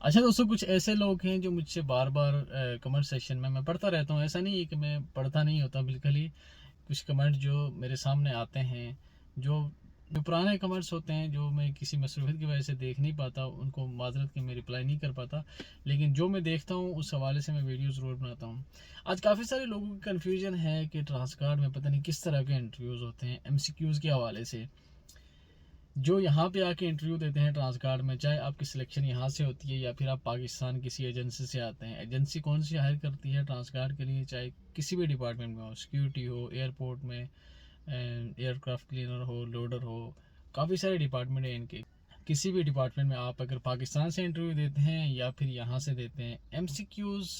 अच्छा दोस्तों, कुछ ऐसे लोग हैं जो मुझसे बार बार कमेंट सेक्शन में मैं पढ़ता रहता हूँ। ऐसा नहीं है कि मैं पढ़ता नहीं होता, बिल्कुल ही कुछ कमेंट जो मेरे सामने आते हैं, जो जो पुराने कमेंट्स होते हैं, जो मैं किसी मसरूफियत की वजह से देख नहीं पाता, उनको माजरत के मैं रिप्लाई नहीं कर पाता। लेकिन जो मैं देखता हूँ उस हवाले से मैं वीडियो ज़रूर बनाता हूँ। आज काफ़ी सारे लोगों की कन्फ्यूजन है कि ट्रांसकार्ड में पता नहीं किस तरह के इंटरव्यूज़ होते हैं एमसीक्यूज़ के हवाले से। जो यहाँ पे आके इंटरव्यू देते हैं ट्रांसकार्ड में, चाहे आपकी सिलेक्शन यहाँ से होती है या फिर आप पाकिस्तान किसी एजेंसी से आते हैं। एजेंसी कौन सी हायर करती है ट्रांसकार्ड के लिए, चाहे किसी भी डिपार्टमेंट में हो, सिक्योरिटी हो, एयरपोर्ट में एयरक्राफ्ट क्लीनर हो, लोडर हो, काफ़ी सारे डिपार्टमेंट हैं इनके। किसी भी डिपार्टमेंट में आप अगर पाकिस्तान से इंटरव्यू देते हैं या फिर यहाँ से देते हैं, एमसीक्यूज़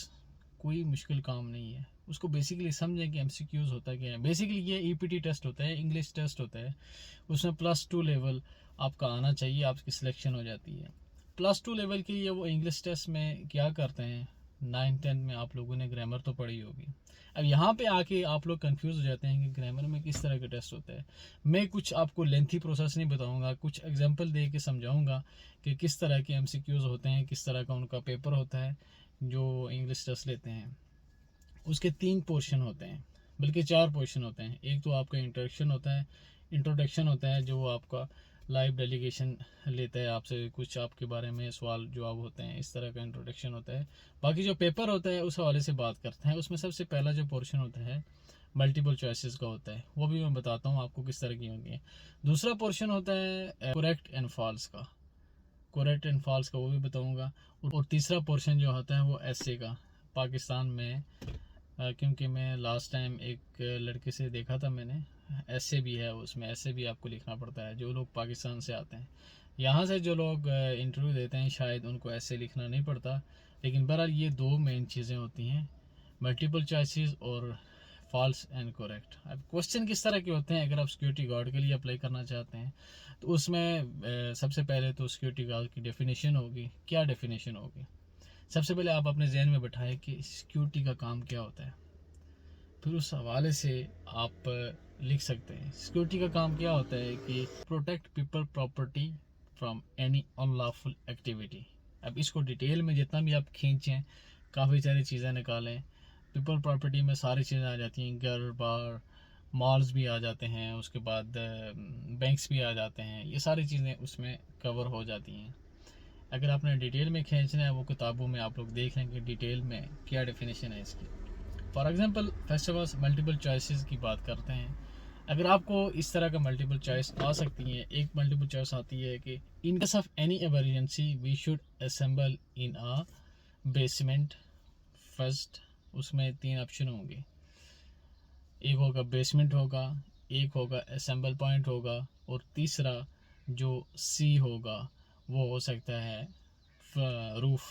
कोई मुश्किल काम नहीं है। उसको बेसिकली समझें कि एमसीक्यूज़ होता क्या है। बेसिकली ये ईपीटी टेस्ट होता है, इंग्लिश टेस्ट होता है। उसमें +2 लेवल आपका आना चाहिए, आपकी सिलेक्शन हो जाती है। +2 लेवल के लिए वो इंग्लिश टेस्ट में क्या करते हैं, 9-10 में आप लोगों ने ग्रामर तो पढ़ी होगी। अब यहाँ पे आके आप लोग कंफ्यूज हो जाते हैं कि ग्रामर में किस तरह का टेस्ट होता है। मैं कुछ आपको लेंथी प्रोसेस नहीं बताऊंगा, कुछ एग्जांपल दे के समझाऊंगा कि किस तरह के एमसीक्यूज़ होते हैं, किस तरह का उनका पेपर होता है जो इंग्लिश टेस्ट लेते हैं। उसके 3 पोर्शन होते हैं, बल्कि 4 पोर्शन होते हैं। एक तो आपका इंट्रोडक्शन होता है जो आपका लाइव डेलीगेशन लेता है आपसे, कुछ आपके बारे में सवाल जवाब होते हैं, इस तरह का इंट्रोडक्शन होता है। बाकी जो पेपर होता है उस हवाले से बात करते हैं। उसमें सबसे पहला जो पोर्शन होता है मल्टीपल चॉइसेस का होता है, वो भी मैं बताता हूँ आपको किस तरह की होंगी है। दूसरा पोर्शन होता है करेक्ट एंड फॉल्स का, वो भी बताऊँगा। और तीसरा पोर्शन जो होता है वो एसए का। पाकिस्तान में क्योंकि मैं लास्ट टाइम एक लड़के से देखा था मैंने, ऐसे भी है, उसमें ऐसे भी आपको लिखना पड़ता है जो लोग पाकिस्तान से आते हैं। यहाँ से जो लोग इंटरव्यू देते हैं शायद उनको ऐसे लिखना नहीं पड़ता। लेकिन बहरहाल ये दो मेन चीज़ें होती हैं, मल्टीपल चॉइसेस और फॉल्स एंड करेक्ट। अब क्वेश्चन किस तरह के होते हैं, अगर आप सिक्योरिटी गार्ड के लिए अप्लाई करना चाहते हैं तो उसमें सबसे पहले तो सिक्योरिटी गार्ड की डेफिनेशन होगी। क्या डेफिनेशन होगी, सबसे पहले आप अपने जहन में बैठाएं कि सिक्योरिटी का काम क्या होता है, फिर उस हवाले से आप लिख सकते हैं सिक्योरिटी का काम क्या होता है कि protect people property from any unlawful activity. अब इसको डिटेल में जितना भी आप खींचें, काफ़ी सारी चीज़ें निकालें। पीपल प्रॉपर्टी में सारी चीज़ें आ जाती हैं, घर बार, मॉल्स भी आ जाते हैं, उसके बाद बैंक्स भी आ जाते हैं, ये सारी चीज़ें उसमें कवर हो जाती हैं। अगर आपने डिटेल में खींचना है वो किताबों में आप लोग देख लेंगे डिटेल में क्या डेफिनेशन है इसकी। For example first of all multiple choices की बात करते हैं। अगर आपको इस तरह का मल्टीपल चॉइस आ सकती है, एक मल्टीपल चॉइस आती है कि in case of any emergency we should assemble in a basement first. उसमें 3 ऑप्शन होंगे, एक होगा बेसमेंट होगा, एक होगा असेंबल पॉइंट होगा, और तीसरा जो सी होगा वो हो सकता है रूफ।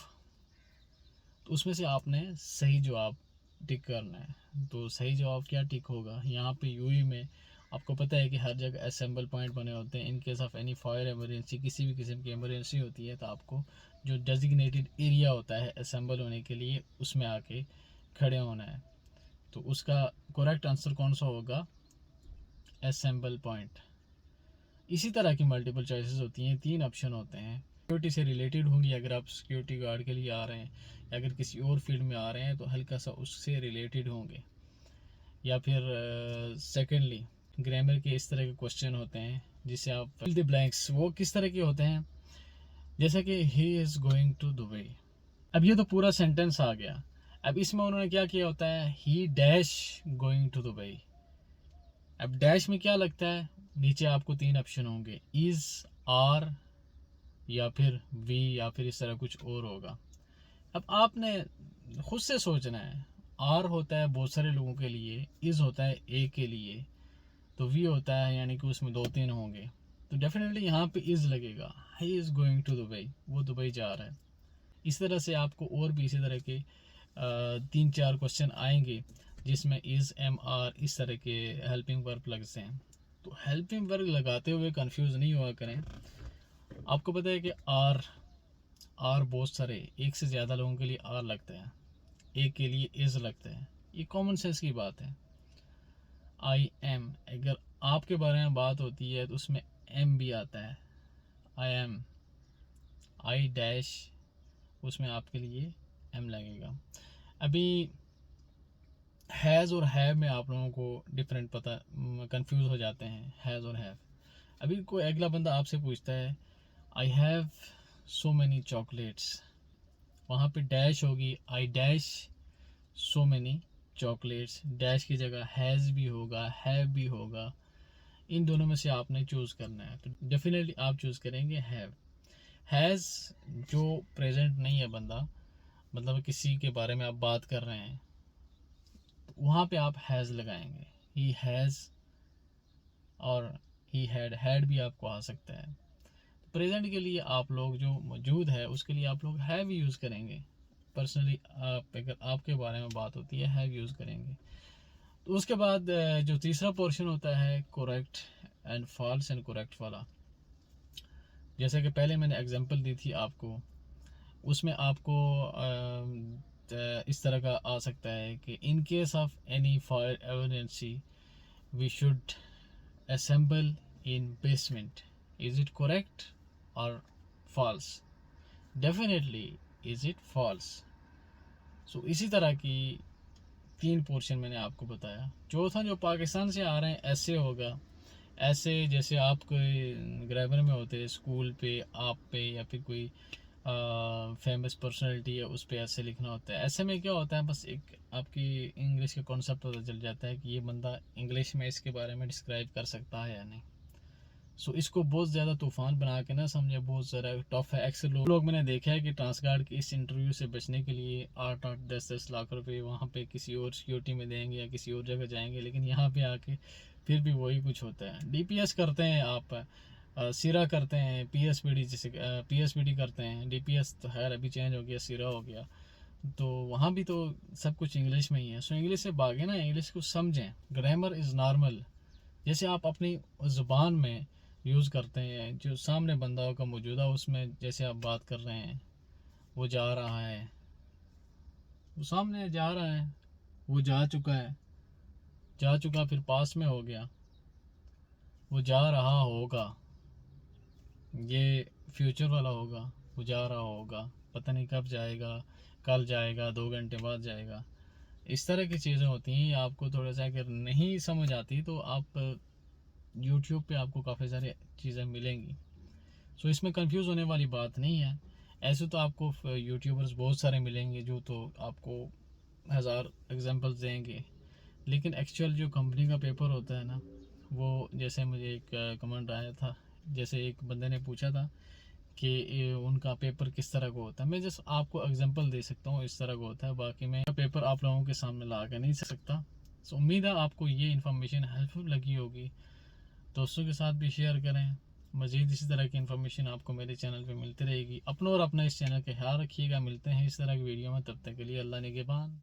तो उसमें से आपने सही जवाब टिक करना है। तो सही जवाब क्या टिक होगा, यहाँ पे यूई में आपको पता है कि हर जगह असेंबल पॉइंट बने होते हैं। इन case of any fire emergency, किसी भी किस्म की इमरजेंसी होती है तो आपको जो डेजिग्नेटेड एरिया होता है असेंबल होने के लिए उसमें आके खड़े होना है। तो उसका करेक्ट आंसर कौन सा होगा, असेंबल पॉइंट। इसी तरह की मल्टीपल चॉइसेस होती हैं, 3 ऑप्शन होते हैं। सिक्योरिटी से रिलेटेड होंगी, अगर आप सिक्योरिटी गार्ड के लिए आ रहे हैं या अगर किसी और फील्ड में आ रहे हैं तो हल्का सा उससे रिलेटेड होंगे। या फिर सेकेंडली ग्रामर के इस तरह के क्वेश्चन होते हैं जिसे आप फिल द ब्लैंक्स, वो किस तरह के होते हैं, जैसा कि he is going to Dubai. अब ये तो पूरा सेंटेंस आ गया। अब इसमें उन्होंने क्या किया होता है, he dash going to Dubai. अब डैश में क्या लगता है, नीचे आपको 3 ऑप्शन होंगे, इज, आर या फिर वी या फिर इस तरह कुछ और होगा। अब आपने खुद से सोचना है। आर होता है बहुत सारे लोगों के लिए, इज होता है ए के लिए, तो वी होता है यानी कि उसमें 2-3 होंगे। तो डेफिनेटली यहाँ पे इज लगेगा, he is going to Dubai, वो दुबई जा रहा है। इस तरह से आपको और भी इसी तरह के 3-4 क्वेश्चन आएंगे जिसमें इज़, एम, आर, इस तरह के हेल्पिंग वर्ब लगते हैं। तो हेल्पिंग वर्ब लगाते हुए कंफ्यूज नहीं हुआ करें। आपको पता है कि आर, बहुत सारे, एक से ज़्यादा लोगों के लिए आर लगता है, एक के लिए इज़ लगता है, ये कॉमन सेंस की बात है। आई एम, अगर आपके बारे में बात होती है तो उसमें एम भी आता है, आई एम, आई डैश उसमें आपके लिए एम लगेगा। अभी हैज़ और हैव में आप लोगों को डिफरेंट पता कंफ्यूज हो जाते हैं, हैज़ और हैव। अभी कोई अगला बंदा आपसे पूछता है I have so many chocolates, वहाँ पे डैश होगी, I dash so many chocolates, dash की जगह हैज़ भी होगा, हैव भी होगा। इन दोनों में से आपने चूज़ करना है, तो डेफिनेटली आप चूज़ करेंगे हैव। हैज़ जो प्रेजेंट नहीं है बंदा, मतलब किसी के बारे में आप बात कर रहे हैं, वहाँ पे आप हैज़ लगाएंगे। ही हैज़ और ही हैड भी आपको आ सकता है। प्रेजेंट के लिए आप लोग जो मौजूद है उसके लिए आप लोग हैव यूज़ करेंगे। पर्सनली आप अगर आपके बारे में बात होती है हैव यूज़ करेंगे। तो उसके बाद जो तीसरा पोर्शन होता है correct and false and correct वाला, जैसे कि पहले मैंने एग्जांपल दी थी आपको, उसमें आपको इस तरह का आ सकता है कि in case of any fire emergency we should assemble in basement. Is it correct or false? Definitely is it false. So इसी तरह की 3 पोर्शन मैंने आपको बताया। चौथा जो पाकिस्तान से आ रहे हैं ऐसे होगा, ऐसे जैसे आप कोई ग्रामर में होते हैं स्कूल पे, आप पे, या फिर कोई फेमस पर्सनालिटी है उस पर ऐसे लिखना होता है। ऐसे में क्या होता है, बस एक आपकी इंग्लिश का कॉन्सेप्ट पता चल जाता है कि ये बंदा इंग्लिश में इसके बारे में डिस्क्राइब कर सकता है या नहीं। सो इसको बहुत ज़्यादा तूफान बना के ना समझे, बहुत ज़्यादा टफ है। अक्सर लोग मैंने देखा है कि ट्रांसगार्ड के इस इंटरव्यू से बचने के लिए 8-8 10-10 लाख रुपए वहाँ पे किसी और सिक्योरिटी में देंगे या किसी और जगह जाएंगे, लेकिन यहाँ पे आके फिर भी वही कुछ होता है। डीपीएस करते हैं आप, सिरा करते हैं, पीएसपीडी जैसे पीएसपीडी करते हैं, डीपीएस तो खैर अभी चेंज हो गया, सिरा हो गया, तो वहाँ भी तो सब कुछ इंग्लिश में ही है। सो इंग्लिश से भागे ना, इंग्लिश को समझें। ग्रामर इज़ नॉर्मल, जैसे आप अपनी ज़ुबान में यूज़ करते हैं, जो सामने बंदा का मौजूदा उसमें जैसे आप बात कर रहे हैं, वो जा रहा है, वो सामने जा रहा है, वो जा चुका है, जा चुका फिर पास में हो गया, वो जा रहा होगा, ये फ्यूचर वाला होगा, वो जा रहा होगा, पता नहीं कब जाएगा, कल जाएगा, 2 घंटे बाद जाएगा। इस तरह की चीज़ें होती हैं। आपको थोड़ा सा अगर नहीं समझ आती तो आप यूट्यूब पे आपको काफ़ी सारी चीज़ें मिलेंगी। सो इसमें कंफ्यूज होने वाली बात नहीं है। ऐसे तो आपको यूट्यूबर्स बहुत सारे मिलेंगे जो तो आपको हज़ार एग्जांपल्स देंगे, लेकिन एक्चुअल जो कंपनी का पेपर होता है ना, वो जैसे मुझे एक कमेंट आया था, जैसे एक बंदे ने पूछा था कि उनका पेपर किस तरह का होता है। मैं जस्ट आपको एग्जांपल दे सकता हूँ इस तरह का होता है, बाकी मैं पेपर आप लोगों के सामने ला के नहीं सकता। सो उम्मीद है आपको ये इन्फॉर्मेशन हेल्पफुल लगी होगी। दोस्तों के साथ भी शेयर करें। मज़ीद इसी तरह की इन्फॉर्मेशन आपको मेरे चैनल पे मिलती रहेगी। अपना और अपना इस चैनल का ख्याल रखिएगा। मिलते हैं इस तरह की वीडियो में, तब तक के लिए अल्लाह निगहबान।